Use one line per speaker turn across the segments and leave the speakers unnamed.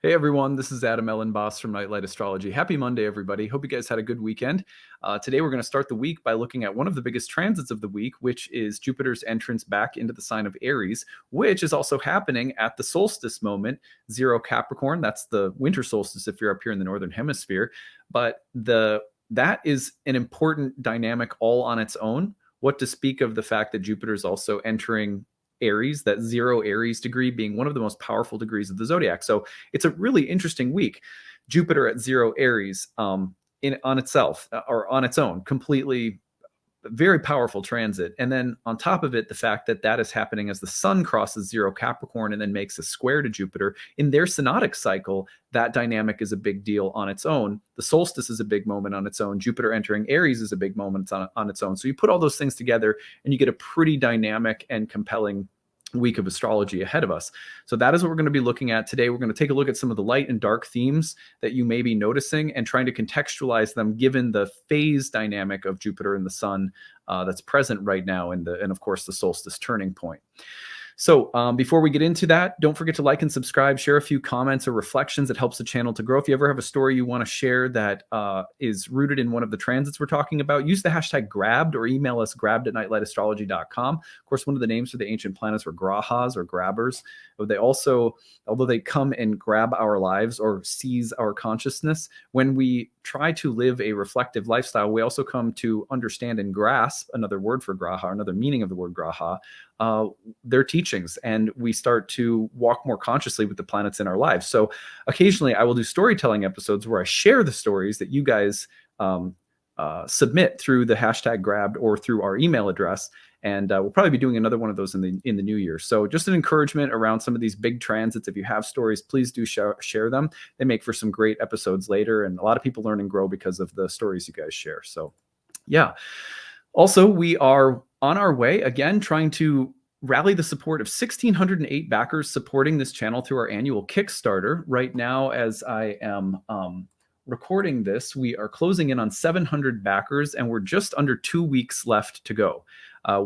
Hey everyone, this is Adam Elenbaas from Nightlight Astrology. Happy Monday, everybody. Hope you guys had a good weekend. Today we're going to start the week by looking at one of the biggest transits of the week, which is Jupiter's entrance back into the sign of Aries, which is also happening at the solstice moment, 0 Capricorn. That's the winter solstice if you're up here in the northern hemisphere. But that is an important dynamic all on its own. What to speak of the fact that Jupiter is also entering Aries, that 0 Aries degree being one of the most powerful degrees of the zodiac. So it's a really interesting week. Jupiter at 0 Aries on itself or on its own, completely very powerful transit. And then on top of it, the fact that that is happening as the sun crosses 0 Capricorn and then makes a square to Jupiter in their synodic cycle, that dynamic is a big deal on its own. The solstice is a big moment on its own. Jupiter entering Aries is a big moment on its own. So you put all those things together and you get a pretty dynamic and compelling week of astrology ahead of us. So that is what we're going to be looking at today. We're going to take a look at some of the light and dark themes that you may be noticing and trying to contextualize them given the phase dynamic of Jupiter and the sun that's present right now and of course the solstice turning point. So before we get into that, don't forget to like and subscribe, share a few comments or reflections. It helps the channel to grow. If you ever have a story you want to share that is rooted in one of the transits we're talking about, use the hashtag grabbed or email us grabbed@nightlightastrology.com. Of course, one of the names for the ancient planets were grahas or grabbers. They also, although they come and grab our lives or seize our consciousness, when we try to live a reflective lifestyle, we also come to understand and grasp, another word for graha, another meaning of the word graha, their teachings, and we start to walk more consciously with the planets in our lives. So occasionally I will do storytelling episodes where I share the stories that you guys submit through the hashtag grabbed or through our email address. And we'll probably be doing another one of those in the new year. So just an encouragement around some of these big transits. If you have stories, please do share them. They make for some great episodes later. And a lot of people learn and grow because of the stories you guys share. So yeah. Also, we are on our way, again, trying to rally the support of 1,608 backers supporting this channel through our annual Kickstarter. Right now, as I am recording this, we are closing in on 700 backers, and we're just under 2 weeks left to go.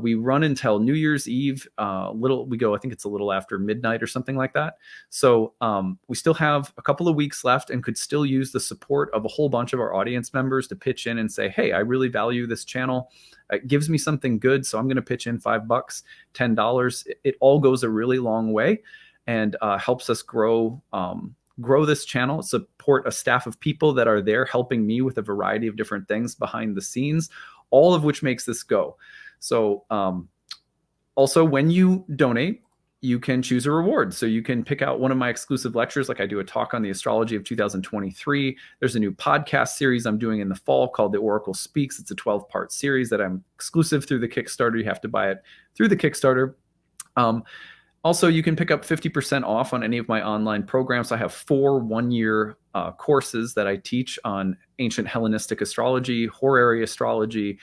We run until New Year's Eve. We go, I think it's a little after midnight or something like that. So we still have a couple of weeks left and could still use the support of a whole bunch of our audience members to pitch in and say, hey, I really value this channel. It gives me something good, so I'm going to pitch in $5, $10. It all goes a really long way and helps us grow this channel, support a staff of people that are there helping me with a variety of different things behind the scenes, all of which makes this go. So also when you donate, you can choose a reward. So you can pick out one of my exclusive lectures, like I do a talk on the astrology of 2023. There's a new podcast series I'm doing in the fall called The Oracle Speaks. It's a 12-part series that I'm exclusive through the Kickstarter. You have to buy it through the Kickstarter. Also, you can pick up 50% off on any of my online programs. I have 4 one-year courses that I teach on ancient Hellenistic astrology, horary astrology,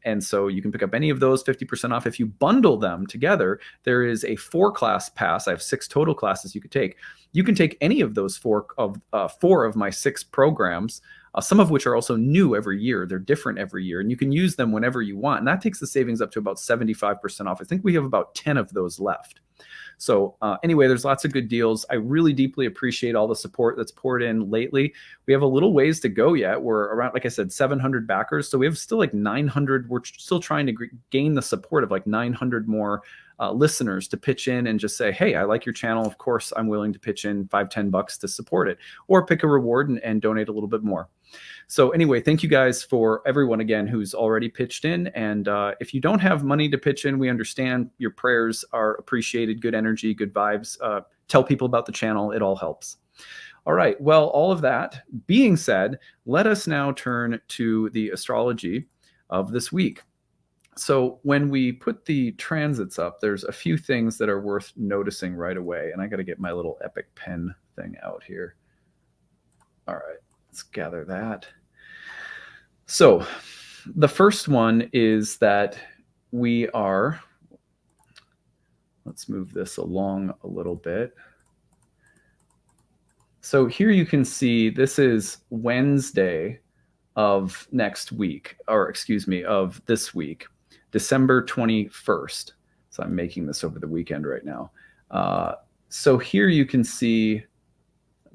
and so you can pick up any of those 50% off. If you bundle them together, there is a 4-class pass. I have 6 total classes you could take. You can take any of those 4 of my 6 programs, some of which are also new every year. They're different every year, and you can use them whenever you want. And that takes the savings up to about 75% off. I think we have about 10 of those left. So anyway, there's lots of good deals. I really deeply appreciate all the support that's poured in lately. We have a little ways to go yet. We're around, like I said, 700 backers. So we have still like 900. We're still trying to gain the support of like 900 more listeners to pitch in and just say, hey, I like your channel. Of course, I'm willing to pitch in $5, $10 to support it, or pick a reward and donate a little bit more. So anyway, thank you guys for everyone again who's already pitched in. And if you don't have money to pitch in, we understand. Your prayers are appreciated. Good energy, good vibes. Tell people about the channel. It all helps. All right. Well, all of that being said, let us now turn to the astrology of this week. So when we put the transits up, there's a few things that are worth noticing right away. And I got to get my little epic pen thing out here. All right. Let's gather that. So the first one is that we are, let's move this along a little bit. So here you can see this is Wednesday of next week, or excuse me, of this week, December 21st. So I'm making this over the weekend right now. So here you can see,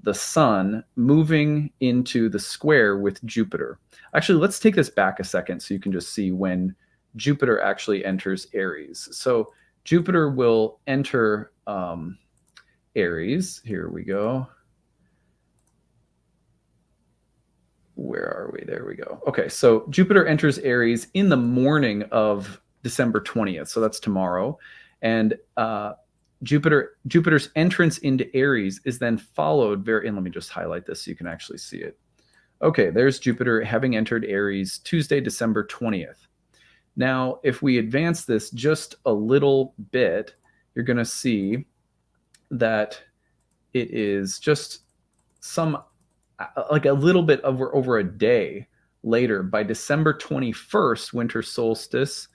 the sun moving into the square with Jupiter. Actually, let's take this back a second so you can just see when Jupiter actually enters Aries. So Jupiter will enter Aries. Here we go. Where are we? There we go. Okay, so Jupiter enters Aries in the morning of December 20th. So that's tomorrow. And Jupiter's entrance into Aries is then followed and let me just highlight this so you can actually see it. Okay, there's Jupiter having entered Aries Tuesday, December 20th. Now, if we advance this just a little bit, you're going to see that it is just like a little bit over a day later. By December 21st, winter solstice,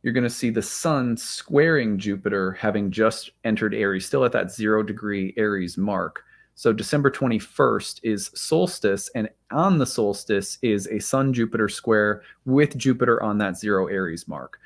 you're going to see the sun squaring Jupiter, having just entered Aries, still at that 0-degree Aries mark. So December 21st is solstice, and on the solstice is a Sun-Jupiter square with Jupiter on that 0 Aries mark.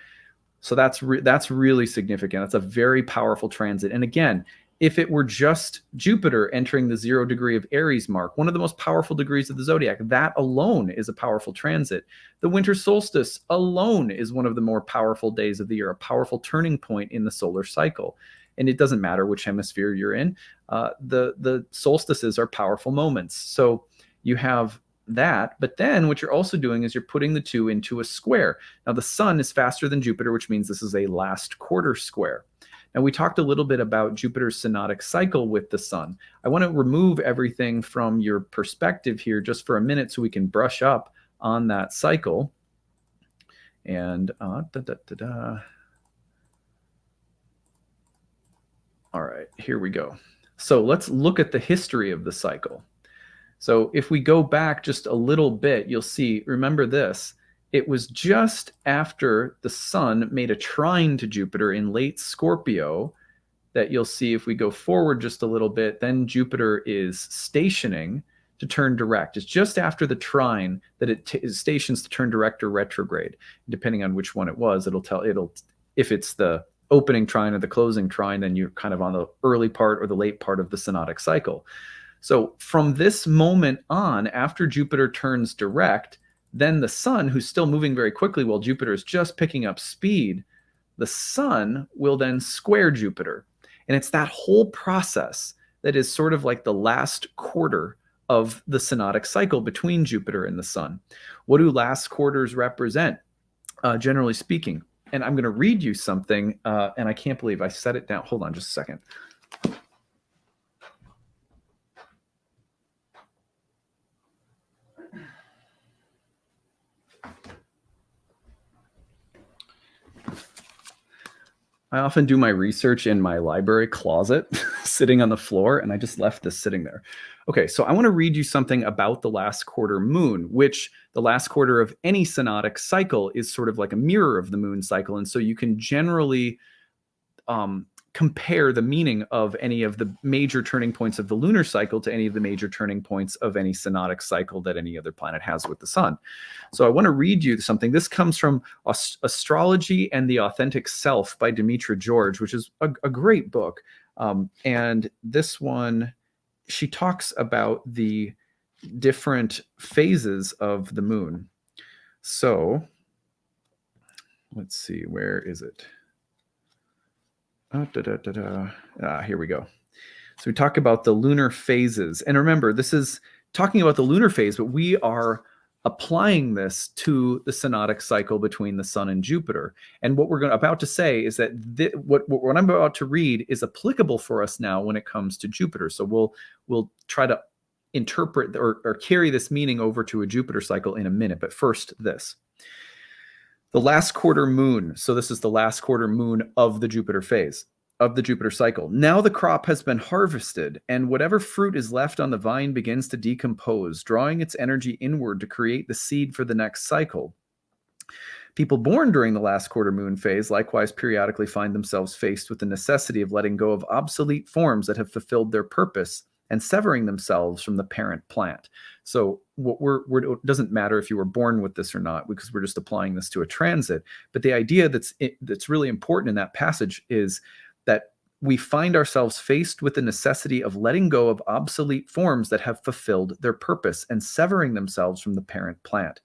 So that's really significant. That's a very powerful transit. And again, if it were just Jupiter entering the 0-degree of Aries mark, one of the most powerful degrees of the zodiac, that alone is a powerful transit. The winter solstice alone is one of the more powerful days of the year, a powerful turning point in the solar cycle. And it doesn't matter which hemisphere you're in. The solstices are powerful moments. So you have that, but then what you're also doing is you're putting the two into a square. Now the sun is faster than Jupiter, which means this is a last quarter square. Now we talked a little bit about Jupiter's synodic cycle with the sun. I want to remove everything from your perspective here just for a minute so we can brush up on that cycle. And all right, here we go. So let's look at the history of the cycle. So if we go back just a little bit, you'll see, remember this, it was just after the sun made a trine to Jupiter in late Scorpio that you'll see, if we go forward just a little bit, then Jupiter is stationing to turn direct. It's just after the trine that it stations to turn direct or retrograde. Depending on which one it was, if it's the opening trine or the closing trine, then you're kind of on the early part or the late part of the synodic cycle. So from this moment on, after Jupiter turns direct, then the sun, who's still moving very quickly while Jupiter is just picking up speed, the sun will then square Jupiter. And it's that whole process that is sort of like the last quarter of the synodic cycle between Jupiter and the sun. What do last quarters represent, generally speaking? And I'm going to read you something, and I can't believe I set it down. Hold on just a second. I often do my research in my library closet, sitting on the floor, and I just left this sitting there. Okay, so I want to read you something about the last quarter moon, which the last quarter of any synodic cycle is sort of like a mirror of the moon cycle. And so you can generally compare the meaning of any of the major turning points of the lunar cycle to any of the major turning points of any synodic cycle that any other planet has with the sun. So I want to read you something. This comes from Astrology and the Authentic Self by Demetra George, which is a great book. And this one, she talks about the different phases of the moon. So let's see, where is it? Here we go. So we talk about the lunar phases. And remember, this is talking about the lunar phase, but we are applying this to the synodic cycle between the sun and Jupiter. And what we're about to say is that what I'm about to read is applicable for us now when it comes to Jupiter. So we'll try to interpret or carry this meaning over to a Jupiter cycle in a minute. But first, this. The last quarter moon. So this is the last quarter moon of the Jupiter phase, of the Jupiter cycle. Now the crop has been harvested, and whatever fruit is left on the vine begins to decompose, drawing its energy inward to create the seed for the next cycle. People born during the last quarter moon phase likewise periodically find themselves faced with the necessity of letting go of obsolete forms that have fulfilled their purpose and severing themselves from the parent plant. So it doesn't matter if you were born with this or not, because we're just applying this to a transit. But the idea that's really important in that passage is that we find ourselves faced with the necessity of letting go of obsolete forms that have fulfilled their purpose and severing themselves from the parent plant.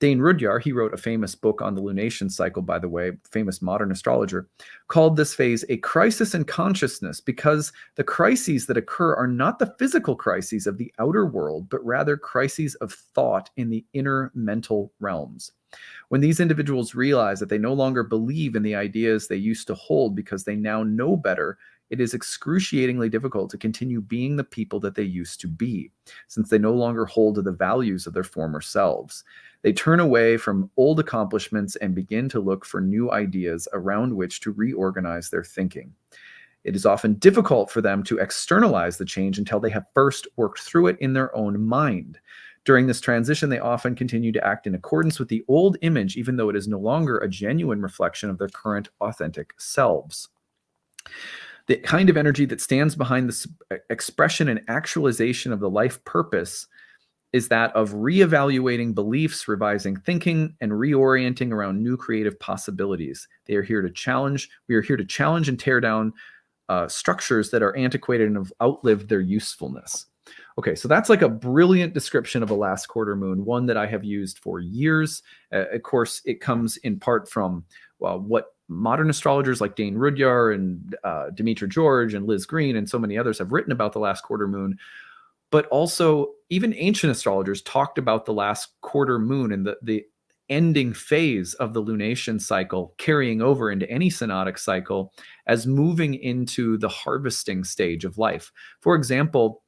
Dane Rudyard, he wrote a famous book on the lunation cycle, by the way, famous modern astrologer, called this phase a crisis in consciousness because the crises that occur are not the physical crises of the outer world, but rather crises of thought in the inner mental realms. When these individuals realize that they no longer believe in the ideas they used to hold because they now know better, it is excruciatingly difficult to continue being the people that they used to be, since they no longer hold to the values of their former selves. They turn away from old accomplishments and begin to look for new ideas around which to reorganize their thinking. It is often difficult for them to externalize the change until they have first worked through it in their own mind. During this transition, they often continue to act in accordance with the old image, even though it is no longer a genuine reflection of their current authentic selves. The kind of energy that stands behind this expression and actualization of the life purpose is that of reevaluating beliefs, revising thinking, and reorienting around new creative possibilities. They are here to challenge. We are here to challenge and tear down structures that are antiquated and have outlived their usefulness. Okay, so that's like a brilliant description of a last quarter moon, one that I have used for years. Of course, it comes in part from what modern astrologers like Dane Rudyard and Demetra George and Liz Green and so many others have written about the last quarter moon. But also, even ancient astrologers talked about the last quarter moon and the ending phase of the lunation cycle carrying over into any synodic cycle as moving into the harvesting stage of life. For example,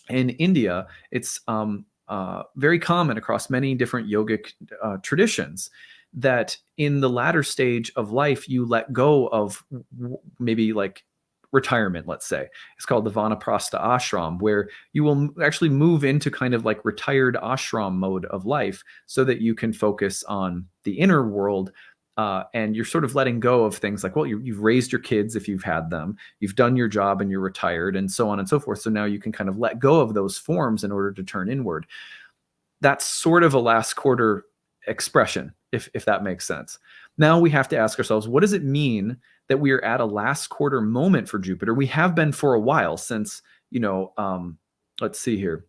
in India, it's very common across many different yogic traditions that in the latter stage of life, you let go of maybe like retirement, let's say. It's called the Vanaprastha ashram, where you will actually move into kind of like retired ashram mode of life so that you can focus on the inner world. And you're sort of letting go of things like, well, you've raised your kids if you've had them, you've done your job and you're retired and so on and so forth. So now you can kind of let go of those forms in order to turn inward. That's sort of a last quarter expression, if that makes sense. Now we have to ask ourselves, what does it mean that we are at a last quarter moment for Jupiter? We have been for a while since, let's see here.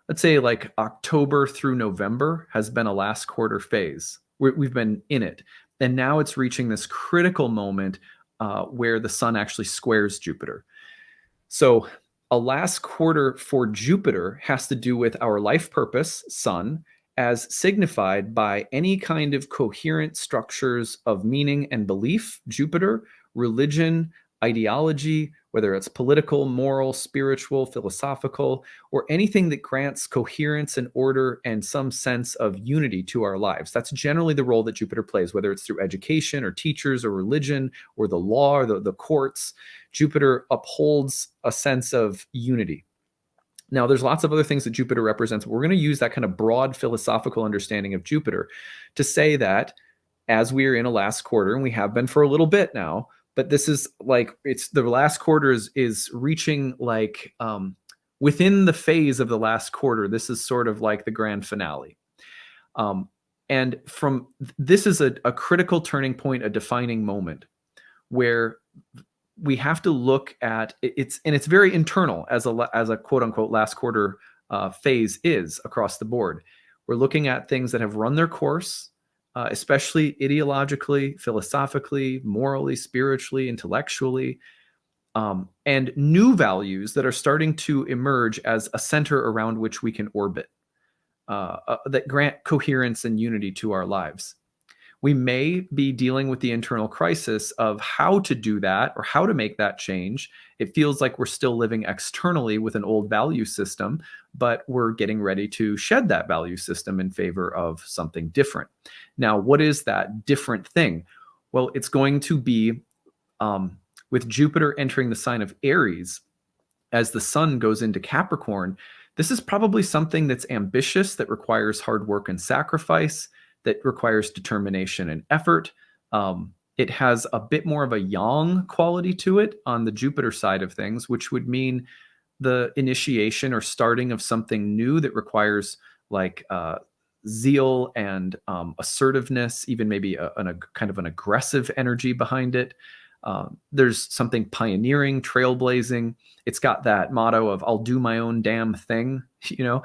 Let's say like October through November has been a last quarter phase. We've been in it. And now it's reaching this critical moment where the sun actually squares Jupiter. So a last quarter for Jupiter has to do with our life purpose, sun, as signified by any kind of coherent structures of meaning and belief, Jupiter, religion, ideology, whether it's political, moral, spiritual, philosophical, or anything that grants coherence and order and some sense of unity to our lives. That's generally the role that Jupiter plays, whether it's through education or teachers or religion or the law or the courts. Jupiter upholds a sense of unity. Now, there's lots of other things that Jupiter represents. We're going to use that kind of broad philosophical understanding of Jupiter to say that as we are in a last quarter, and we have been for a little bit now, but this is like, it's the last quarter is reaching like within the phase of the last quarter. This is sort of like the grand finale. And from this is a critical turning point, a defining moment where we have to look at it's very internal as a quote unquote last quarter phase is across the board. We're looking at things that have run their course, especially ideologically, philosophically, morally, spiritually, intellectually, and new values that are starting to emerge as a center around which we can orbit, that grant coherence and unity to our lives. We may be dealing with the internal crisis of how to do that or how to make that change. It feels like we're still living externally with an old value system, but we're getting ready to shed that value system in favor of something different. Now, what is that different thing? Well, it's going to be with Jupiter entering the sign of Aries as the sun goes into Capricorn. This is probably something that's ambitious, that requires hard work and sacrifice, that requires determination and effort. It has a bit more of a yang quality to it on the Jupiter side of things, which would mean the initiation or starting of something new that requires like zeal and assertiveness, even maybe a kind of an aggressive energy behind it. There's something pioneering, trailblazing. It's got that motto of "I'll do my own damn thing," you know.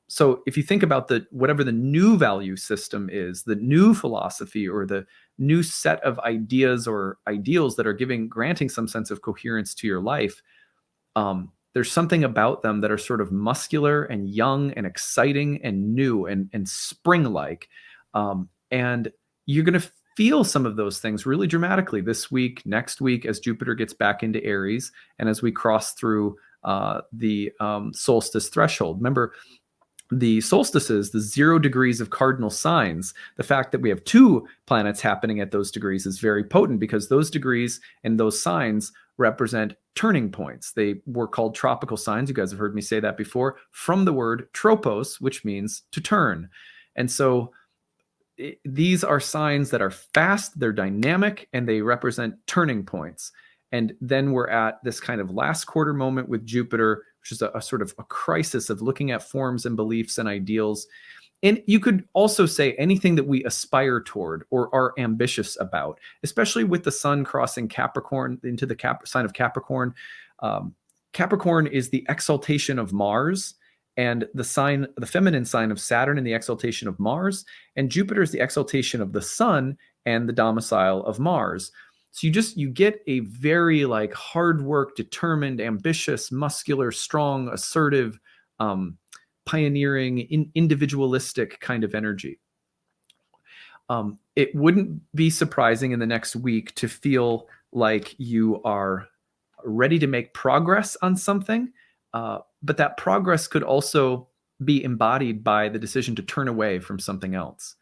So if you think about whatever the new value system is, the new philosophy or the new set of ideas or ideals that are granting some sense of coherence to your life, there's something about them that are sort of muscular and young and exciting and new and spring-like. And you're going to feel some of those things really dramatically this week, next week, as Jupiter gets back into Aries and as we cross through the solstice threshold. Remember, the solstices, the 0 degrees of cardinal signs, the fact that we have 2 planets happening at those degrees is very potent, because those degrees and those signs represent turning points. They were called tropical signs. You guys have heard me say that before, from the word tropos, which means to turn. And so these are signs that are fast, they're dynamic, and they represent turning points. And then we're at this kind of last quarter moment with Jupiter, which is a sort of a crisis of looking at forms and beliefs and ideals. And you could also say anything that we aspire toward or are ambitious about, especially with the sun crossing Capricorn into the sign of Capricorn. Capricorn is the exaltation of Mars, and the feminine sign of Saturn and the exaltation of Mars. And Jupiter is the exaltation of the sun and the domicile of Mars. So you get a very like hard work, determined, ambitious, muscular, strong, assertive, pioneering, individualistic kind of energy. It wouldn't be surprising in the next week to feel like you are ready to make progress on something, but that progress could also be embodied by the decision to turn away from something else.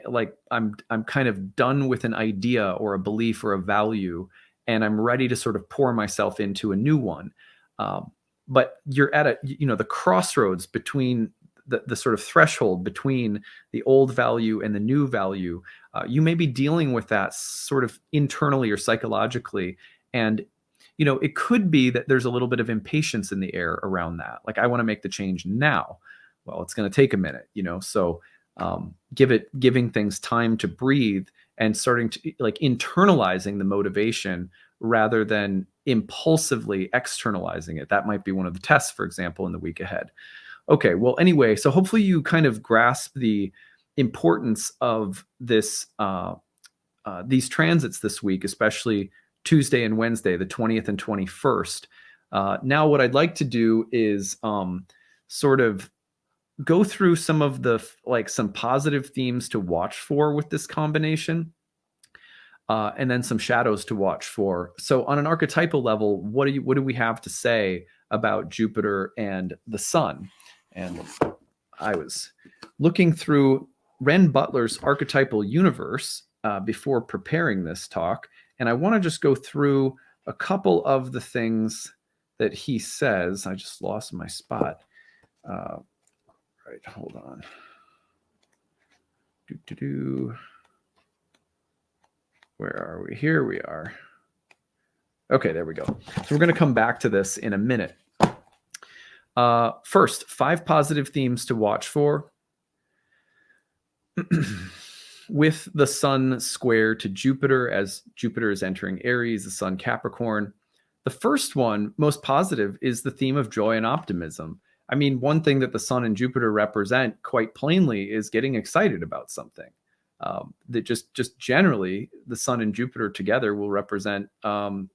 Like I'm kind of done with an idea or a belief or a value, and I'm ready to sort of pour myself into a new one. But you're at the crossroads between the sort of threshold between the old value and the new value. You may be dealing with that sort of internally or psychologically. And, it could be that there's a little bit of impatience in the air around that. Like, I want to make the change now. Well, it's going to take a minute, so giving things time to breathe and starting to like internalizing the motivation rather than impulsively externalizing it. That might be one of the tests, for example, in the week ahead. Okay, well, anyway, so hopefully you kind of grasp the importance of these transits this week, especially Tuesday and Wednesday, the 20th and 21st. Now, what I'd like to do is sort of go through some of some positive themes to watch for with this combination, and then some shadows to watch for. So on an archetypal level, what do we have to say about Jupiter and the sun? And I was looking through Ren Butler's Archetypal Universe before preparing this talk, and I want to just go through a couple of the things that he says. I just lost my spot. Right, hold on. Where are we? Here we are. Okay, there we go. So we're going to come back to this in a minute. First, 5 positive themes to watch for. With the sun square to Jupiter, as Jupiter is entering Aries, the sun Capricorn. The first one, most positive, is the theme of joy and optimism. I mean, one thing that the sun and Jupiter represent quite plainly is getting excited about something. That just generally, the sun and Jupiter together will represent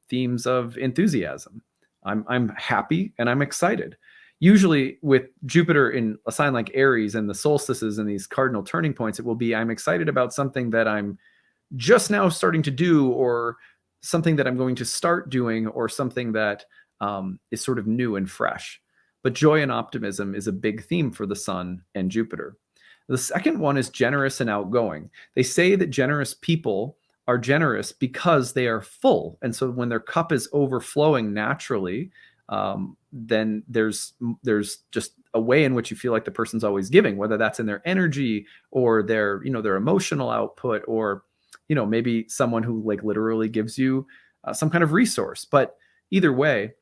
themes of enthusiasm. I'm happy and I'm excited. Usually with Jupiter in a sign like Aries and the solstices and these cardinal turning points, it will be I'm excited about something that I'm just now starting to do, or something that I'm going to start doing, or something that is sort of new and fresh. But joy and optimism is a big theme for the sun and Jupiter. The second one is generous and outgoing. They say that generous people are generous because they are full. And so when their cup is overflowing naturally, then there's just a way in which you feel like the person's always giving, whether that's in their energy or their emotional output, or, maybe someone who like literally gives you some kind of resource. But either way,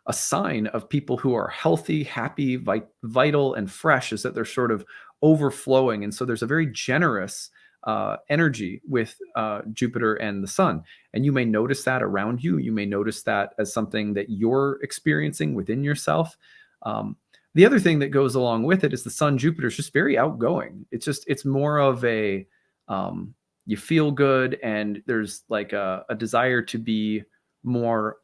a sign of people who are healthy, happy, vital, and fresh is that they're sort of overflowing. And so there's a very generous energy with Jupiter and the sun. And you may notice that around you. You may notice that as something that you're experiencing within yourself. The other thing that goes along with it is the sun Jupiter is just very outgoing. It's more of a, you feel good, and there's like a desire to be more,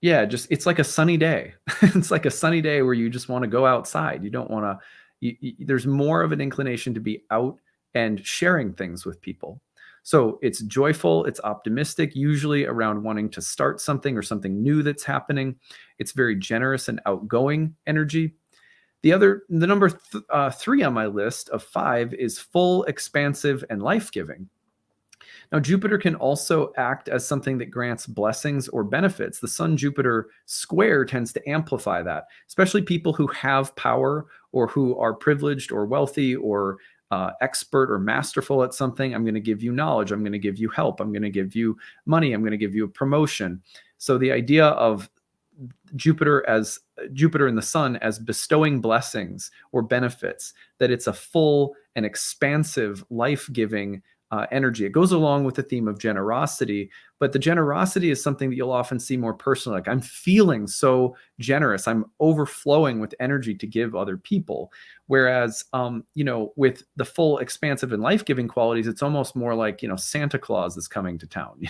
it's like a sunny day. It's like a sunny day where you just want to go outside. You don't want to, there's more of an inclination to be out and sharing things with people. So it's joyful, it's optimistic, usually around wanting to start something or something new that's happening. It's very generous and outgoing energy. The number 3 on my list of 5 is full, expansive, and life-giving. Now, Jupiter can also act as something that grants blessings or benefits. The Sun-Jupiter square tends to amplify that, especially people who have power or who are privileged or wealthy or expert or masterful at something. I'm going to give you knowledge. I'm going to give you help. I'm going to give you money. I'm going to give you a promotion. So the idea of Jupiter and the sun as bestowing blessings or benefits, that it's a full and expansive, life-giving energy. It goes along with the theme of generosity, but the generosity is something that you'll often see more personally. Like, I'm feeling so generous. I'm overflowing with energy to give other people. Whereas, with the full, expansive, and life-giving qualities, it's almost more like, Santa Claus is coming to town.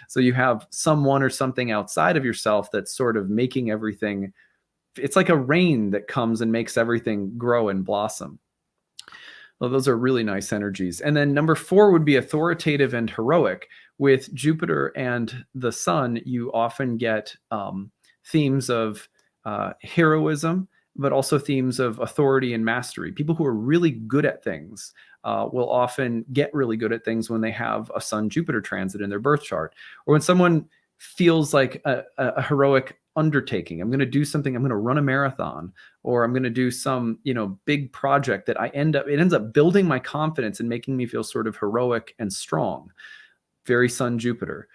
So you have someone or something outside of yourself that's sort of making everything. It's like a rain that comes and makes everything grow and blossom. Well, those are really nice energies. And then number 4 would be authoritative and heroic. With Jupiter and the sun, you often get themes of heroism, but also themes of authority and mastery. People who are really good at things will often get really good at things when they have a Sun-Jupiter transit in their birth chart, or when someone feels like a heroic undertaking. I'm going to do something. I'm going to run a marathon, or I'm going to do some, big project that it ends up building my confidence and making me feel sort of heroic and strong. Very Sun Jupiter.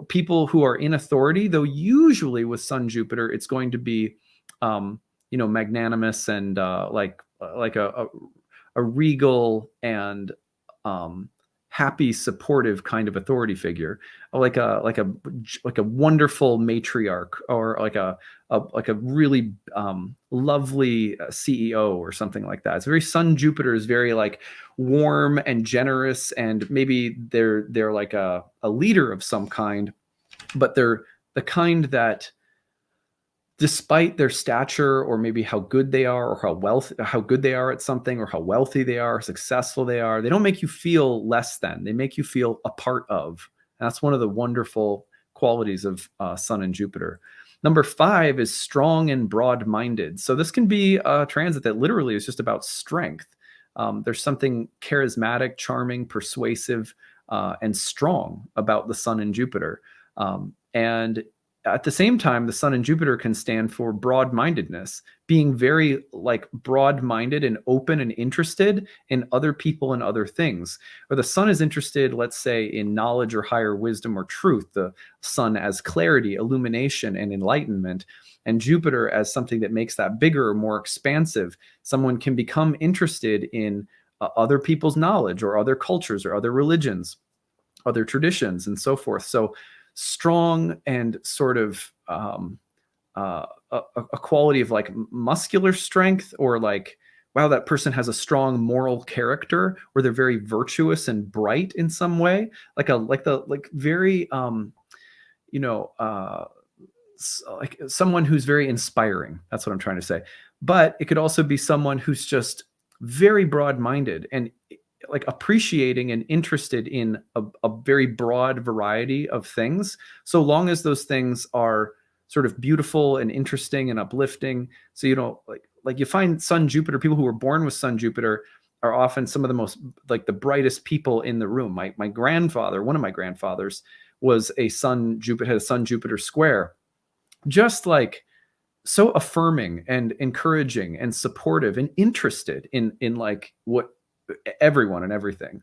People who are in authority, though, usually with Sun Jupiter, it's going to be, magnanimous and like a regal and happy, supportive kind of authority figure, like a wonderful matriarch, or like a really lovely CEO or something like that. It's very Sun Jupiter is very like warm and generous, and maybe they're like a leader of some kind, but they're the kind that, despite their stature or maybe how good they are, or how good they are at something, or how wealthy they are, successful they are, they don't make you feel less than. They make you feel a part of. And that's one of the wonderful qualities of Sun and Jupiter. Number 5 is strong and broad-minded. So this can be a transit that literally is just about strength. There's something charismatic, charming, persuasive, and strong about the Sun and Jupiter. And at the same time, the Sun and Jupiter can stand for broad-mindedness, being very like broad-minded and open and interested in other people and other things. Or the Sun is interested, let's say, in knowledge or higher wisdom or truth. The Sun as clarity, illumination, and enlightenment. And Jupiter as something that makes that bigger or more expansive. Someone can become interested in other people's knowledge, or other cultures, or other religions, other traditions, and so forth. So strong and sort of a quality of like muscular strength, or like, wow, that person has a strong moral character, or they're very virtuous and bright in some way, like very like someone who's very inspiring. That's what I'm trying to say. But it could also be someone who's just very broad-minded and like appreciating and interested in a very broad variety of things, so long as those things are sort of beautiful and interesting and uplifting. So like you find Sun Jupiter, people who were born with Sun Jupiter are often some of the most, like, the brightest people in the room. My grandfather, one of my grandfathers, was a Sun Jupiter, had a Sun Jupiter square, just like so affirming and encouraging and supportive and interested in like what everyone and everything.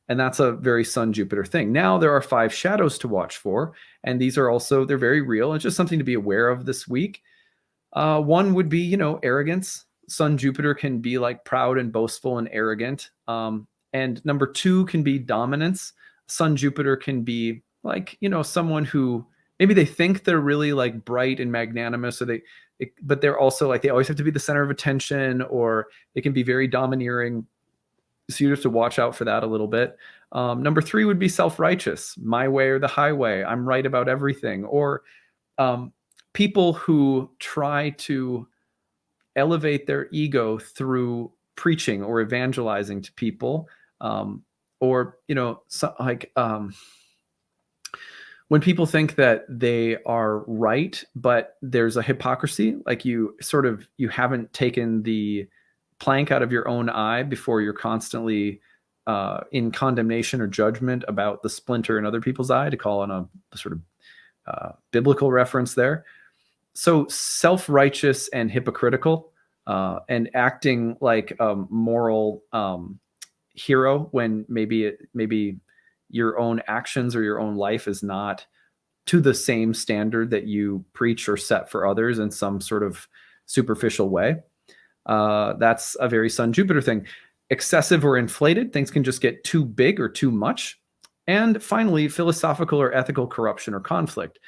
And that's a very Sun Jupiter thing. Now there are 5 shadows to watch for, and these are also, they're very real. It's just something to be aware of this week. One would be, arrogance. Sun Jupiter can be like proud and boastful and arrogant. And number 2 can be dominance. Sun Jupiter can be like, someone who maybe they think they're really like bright and magnanimous, but they're also like, they always have to be the center of attention, or they can be very domineering. So you have to watch out for that a little bit. Number 3 would be self-righteous, my way or the highway. I'm right about everything. Or people who try to elevate their ego through preaching or evangelizing to people. When people think that they are right, but there's a hypocrisy, like you haven't taken the plank out of your own eye before you're constantly in condemnation or judgment about the splinter in other people's eye, to call on a sort of biblical reference there. So self-righteous and hypocritical, and acting like a moral hero when maybe your own actions or your own life is not to the same standard that you preach or set for others in some sort of superficial way. That's a very Sun Jupiter thing. Excessive or inflated, things can just get too big or too much. And finally, philosophical or ethical corruption or conflict.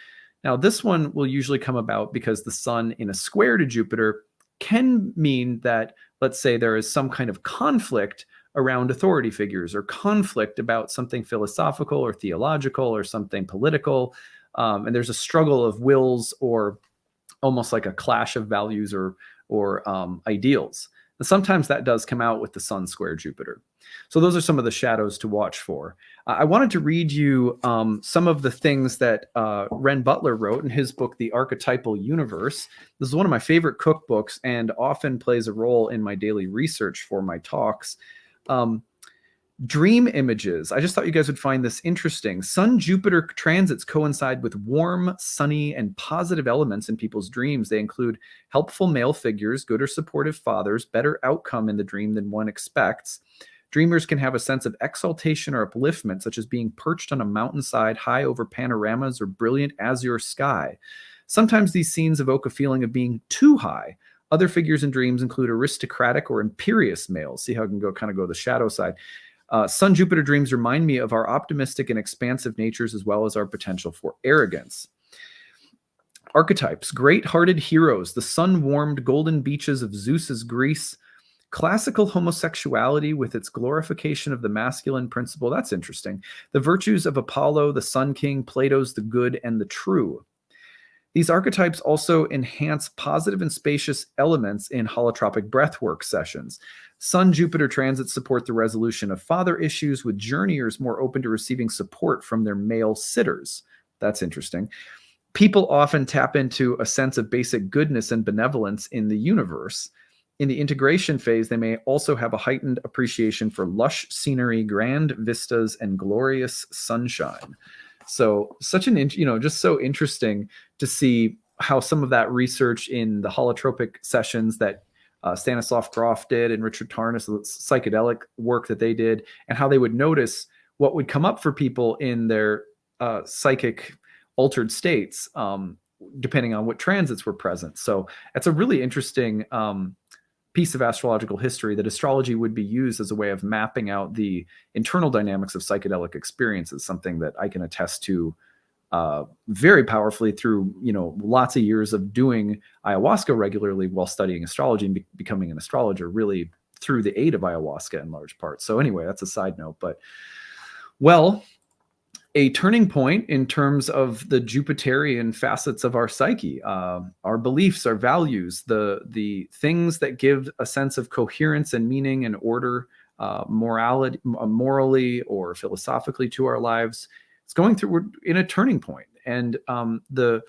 Now, this one will usually come about because the Sun in a square to Jupiter can mean that, let's say, there is some kind of conflict around authority figures, or conflict about something philosophical or theological or something political. And there's a struggle of wills, or almost like a clash of values or ideals. And sometimes that does come out with the Sun square Jupiter. So those are some of the shadows to watch for. I wanted to read you some of the things that Ren Butler wrote in his book, The Archetypal Universe. This is one of my favorite cookbooks and often plays a role in my daily research for my talks. Dream images. I just thought you guys would find this interesting. Sun-Jupiter transits coincide with warm, sunny, and positive elements in people's dreams. They include helpful male figures, good or supportive fathers, better outcome in the dream than one expects. Dreamers can have a sense of exaltation or upliftment, such as being perched on a mountainside high over panoramas or brilliant azure sky. Sometimes these scenes evoke a feeling of being too high. Other figures in dreams include aristocratic or imperious males. See how I can go the shadow side. Sun-Jupiter dreams remind me of our optimistic and expansive natures, as well as our potential for arrogance. Archetypes: great-hearted heroes, the sun-warmed golden beaches of Zeus's Greece. Classical homosexuality with its glorification of the masculine principle. That's interesting. The virtues of Apollo, the Sun King, Plato's the good and the true. These archetypes also enhance positive and spacious elements in holotropic breathwork sessions. Sun-Jupiter transits support the resolution of father issues, with journeyers more open to receiving support from their male sitters. That's interesting. People often tap into a sense of basic goodness and benevolence in the universe. In the integration phase, they may also have a heightened appreciation for lush scenery, grand vistas, and glorious sunshine. So just so interesting to see how some of that research in the holotropic sessions that Stanislav Grof did and Richard Tarnas, the psychedelic work that they did, and how they would notice what would come up for people in their psychic altered states, depending on what transits were present. So it's a really interesting piece of astrological history that astrology would be used as a way of mapping out the internal dynamics of psychedelic experiences, something that I can attest to very powerfully through, lots of years of doing ayahuasca regularly while studying astrology and becoming an astrologer, really through the aid of ayahuasca in large part. So anyway, that's a side note, but a turning point in terms of the Jupiterian facets of our psyche, our beliefs, our values, the things that give a sense of coherence and meaning and order, morally or philosophically to our lives. We're in a turning point. And the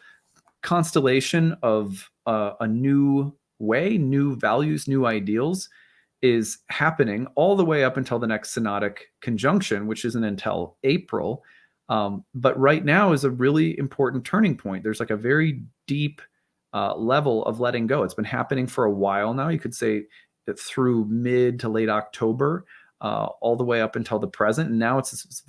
constellation of a new way, new values, new ideals is happening all the way up until the next synodic conjunction, which isn't until April. But right now is a really important turning point. There's like a very deep level of letting go. It's been happening for a while now. You could say that through mid to late October, all the way up until the present. And now it's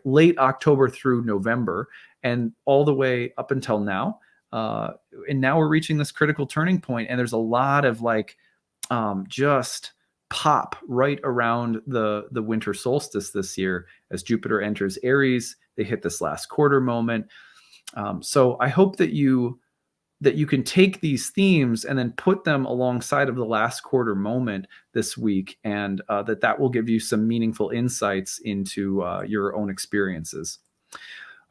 late October through November, and all the way up until now. And now we're reaching this critical turning point, and there's a lot of like just pop right around the winter solstice this year as Jupiter enters Aries. They hit this last quarter moment. So I hope that you can take these themes and then put them alongside of the last quarter moment this week, and that will give you some meaningful insights into your own experiences.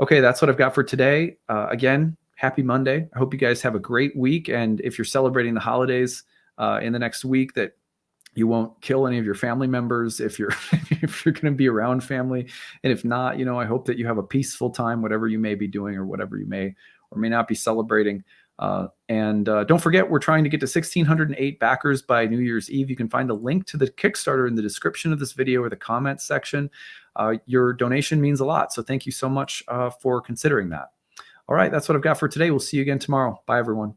Okay, that's what I've got for today. Again, happy Monday. I hope you guys have a great week, and if you're celebrating the holidays in the next week, that you won't kill any of your family members if you're if you're going to be around family. And if not, I hope that you have a peaceful time, whatever you may be doing or whatever you may or may not be celebrating. And don't forget, we're trying to get to 1,608 backers by New Year's Eve. You can find a link to the Kickstarter in the description of this video or the comments section. Your donation means a lot, so thank you so much for considering that. All right, that's what I've got for today. We'll see you again tomorrow. Bye, everyone.